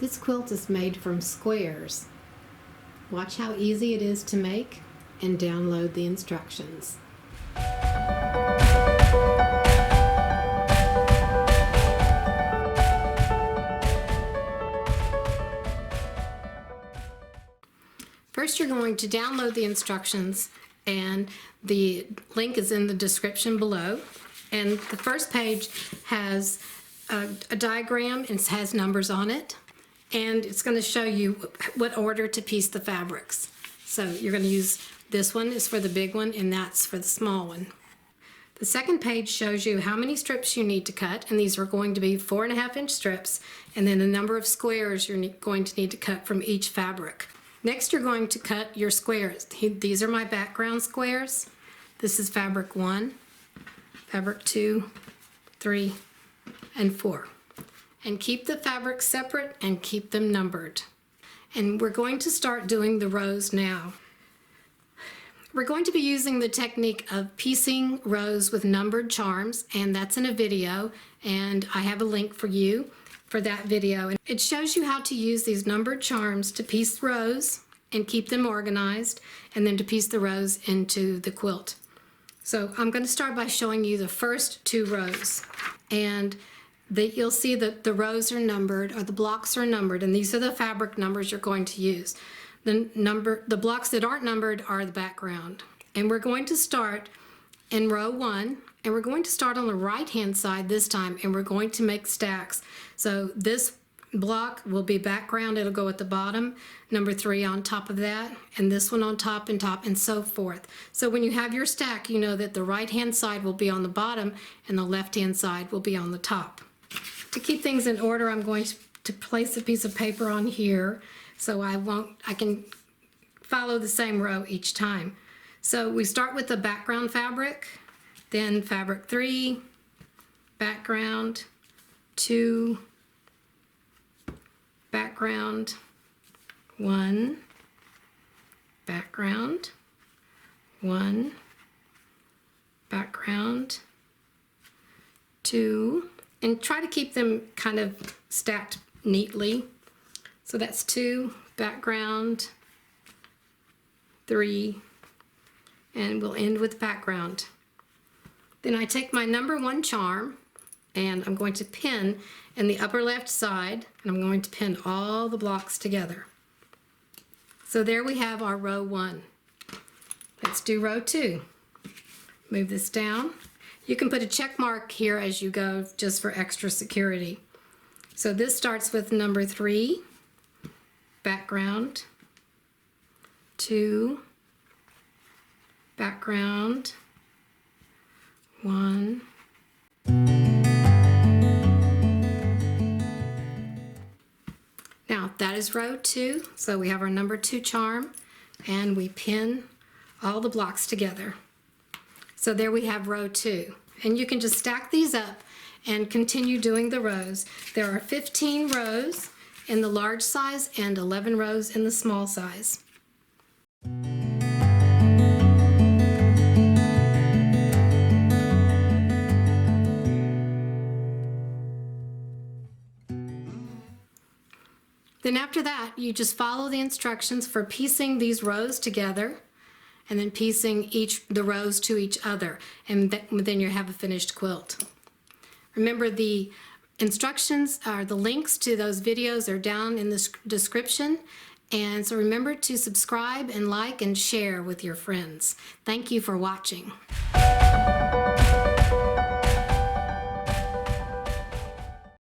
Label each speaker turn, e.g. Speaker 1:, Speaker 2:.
Speaker 1: This quilt is made from squares. Watch how easy it is to make and download the instructions. First, you're going to download the instructions, and the link is in the description below. And the first page has a diagram and it has numbers on it, and it's going to show you what order to piece the fabrics. So you're going to use this one is for the big one and that's for the small one. The second page shows you how many strips you need to cut, and these are going to be 4.5-inch strips, and then the number of squares you're going to need to cut from each fabric. Next, you're going to cut your squares. These are my background squares. This is fabric 1, fabric 2, 3, and 4. And keep the fabrics separate and keep them numbered. And we're going to start doing the rows now. We're going to be using the technique of piecing rows with numbered charms, and that's in a video, and I have a link for you for that video. And it shows you how to use these numbered charms to piece rows and keep them organized, and then to piece the rows into the quilt. So I'm going to start by showing you the first 2 rows, and you'll see that the rows are numbered, or the blocks are numbered, and these are the fabric numbers you're going to use. The blocks that aren't numbered are the background. And we're going to start in row 1, and we're going to start on the right hand side this time, and we're going to make stacks. So this block will be background, it'll go at the bottom, number 3 on top of that, and this one on top, and so forth. So when you have your stack, you know that the right hand side will be on the bottom and the left hand side will be on the top. To keep things in order, I'm going to place a piece of paper on here so I can follow the same row each time. So we start with the background fabric, then fabric 3, background 2, background 1, background 1, background 2, and try to keep them kind of stacked neatly. So that's 2, background 3, and we'll end with background. Then I take my number 1 charm, and I'm going to pin in the upper left side, and I'm going to pin all the blocks together. So there we have our row 1. Let's do row 2. Move this down. You can put a check mark here as you go, just for extra security. So this starts with number 3, background 2, background 1, now that is row 2. So we have our number 2 charm, and we pin all the blocks together. So there we have row 2, and you can just stack these up and continue doing the rows. There are 15 rows in the large size and 11 rows in the small size. Then after that, you just follow the instructions for piecing these rows together, and then piecing the rows to each other, and then you have a finished quilt. Remember, the instructions are the links to those videos are down in the description, and so remember to subscribe and like and share with your friends. Thank you for watching.